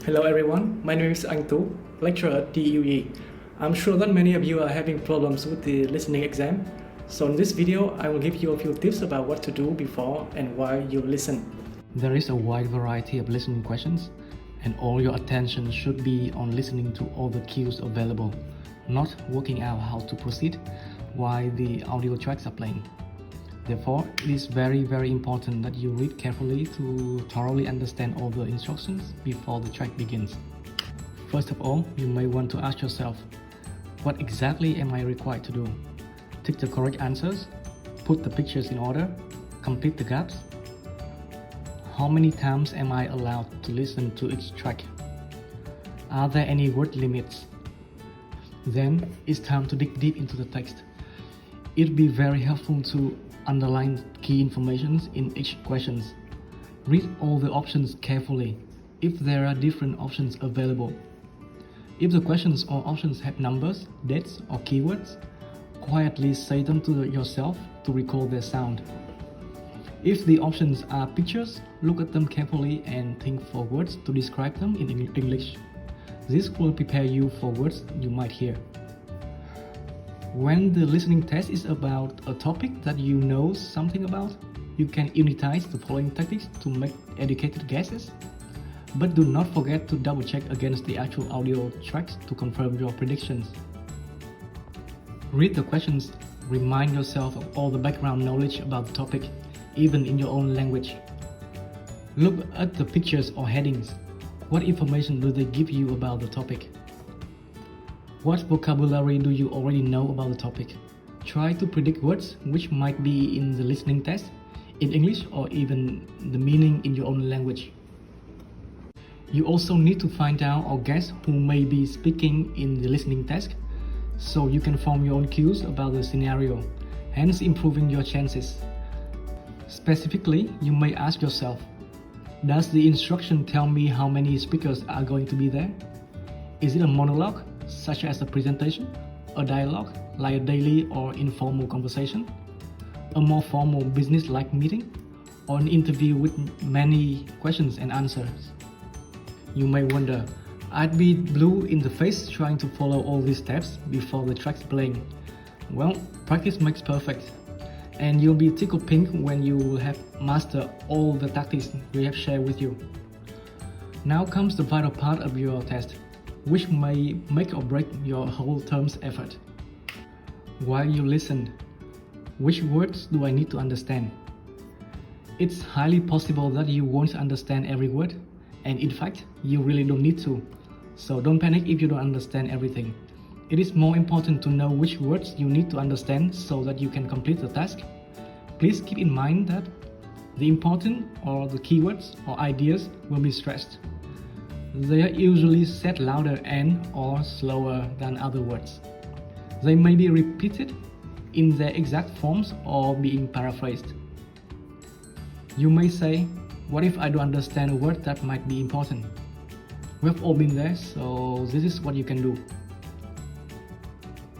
Hello everyone, my name is Anh Tu, lecturer at DUE. I'm sure that many of you are having problems with the listening exam. So in this video, I will give you a few tips about what to do before and while you listen. There is a wide variety of listening questions, and all your attention should be on listening to all the cues available, not working out how to proceed while the audio tracks are playing. Therefore, it is very important that you read carefully to thoroughly understand all the instructions before the track begins. First of all, you may want to ask yourself, what exactly am I required to do? Tick the correct answers, put the pictures in order, complete the gaps. How many times am I allowed to listen to each track? Are there any word limits? Then it's time to dig deep into the text. It'd be very helpful to underline key information in each question. Read all the options carefully if there are different options available. If the questions or options have numbers, dates or keywords, quietly say them to yourself to recall their sound. If the options are pictures, look at them carefully and think for words to describe them in English. This will prepare you for words you might hear. When the listening test is about a topic that you know something about, you can unitize the following tactics to make educated guesses. But do not forget to double check against the actual audio tracks to confirm your predictions. Read the questions, remind yourself of all the background knowledge about the topic, even in your own language. Look at the pictures or headings. What information do they give you about the topic? What vocabulary do you already know about the topic? Try to predict words which might be in the listening test, in English or even the meaning in your own language. You also need to find out or guess who may be speaking in the listening test, so you can form your own cues about the scenario, hence improving your chances. Specifically, you may ask yourself, does the instruction tell me how many speakers are going to be there? Is it a monologue, such as a presentation, a dialogue, like a daily or informal conversation, a more formal business-like meeting, or an interview with many questions and answers? You may wonder, I'd be blue in the face trying to follow all these steps before the track's playing. Well, practice makes perfect, and you'll be tickle pink when you will have mastered all the tactics we have shared with you. Now comes the vital part of your test, which may make or break your whole term's effort. While you listen, which words do I need to understand? It's highly possible that you won't understand every word, and in fact, you really don't need to. So don't panic if you don't understand everything. It is more important to know which words you need to understand so that you can complete the task. Please keep in mind that the important or the keywords or ideas will be stressed. They are usually said louder and or slower than other words. They may be repeated in their exact forms or being paraphrased. You may say, what if I don't understand a word that might be important? We've all been there, so this is what you can do.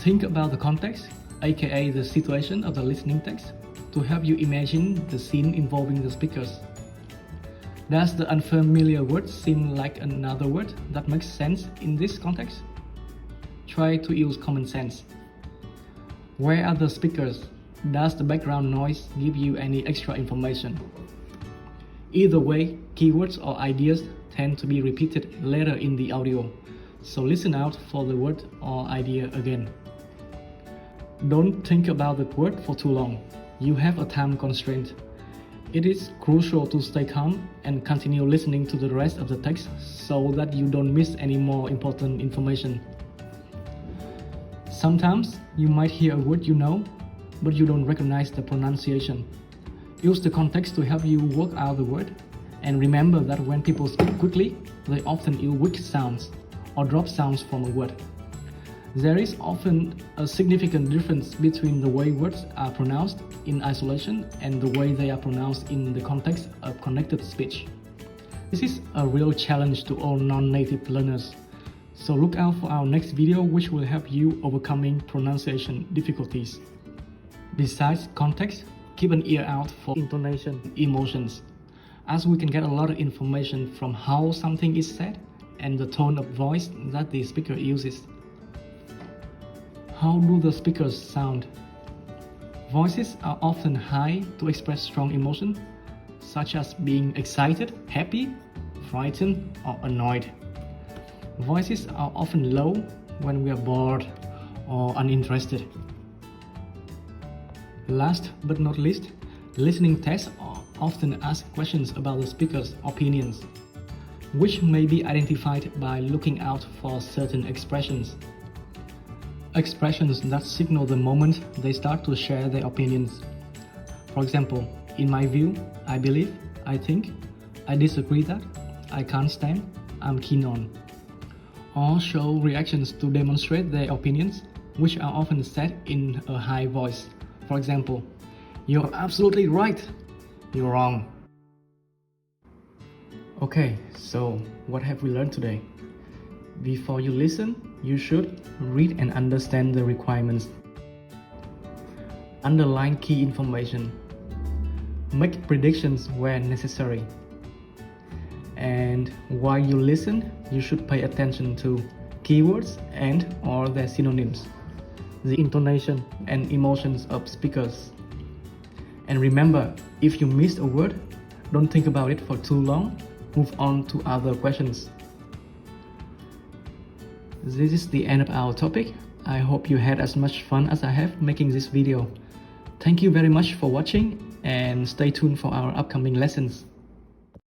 Think about the context, aka the situation of the listening text, to help you imagine the scene involving the speakers. Does the unfamiliar word seem like another word that makes sense in this context? Try to use common sense. Where are the speakers? Does the background noise give you any extra information? Either way, keywords or ideas tend to be repeated later in the audio, so listen out for the word or idea again. Don't think about the word for too long. You have a time constraint. It is crucial to stay calm and continue listening to the rest of the text so that you don't miss any more important information. Sometimes you might hear a word you know, but you don't recognize the pronunciation. Use the context to help you work out the word, and remember that when people speak quickly, they often use weak sounds or drop sounds from a word. There is often a significant difference between the way words are pronounced in isolation and the way they are pronounced in the context of connected speech. This is a real challenge to all non-native learners, so look out for our next video which will help you overcoming pronunciation difficulties. Besides context, keep an ear out for intonation, emotions, as we can get a lot of information from how something is said and the tone of voice that the speaker uses. How do the speakers sound? Voices are often high to express strong emotion, such as being excited, happy, frightened, or annoyed. Voices are often low when we are bored or uninterested. Last but not least, listening tests often ask questions about the speaker's opinions, which may be identified by looking out for certain expressions. Expressions that signal the moment they start to share their opinions. For example, in my view, I believe, I think, I disagree that, I can't stand, I'm keen on. Or show reactions to demonstrate their opinions, which are often said in a high voice. For example, "You're absolutely right," "You're wrong." Okay, so what have we learned today? Before you listen, you should read and understand the requirements. Underline key information. Make predictions where necessary. And while you listen, you should pay attention to keywords and/or their synonyms, the intonation and emotions of speakers. And remember, if you missed a word, don't think about it for too long. Move on to other questions. This is the end of our topic. I hope you had as much fun as I have making this video. Thank you very much for watching and stay tuned for our upcoming lessons.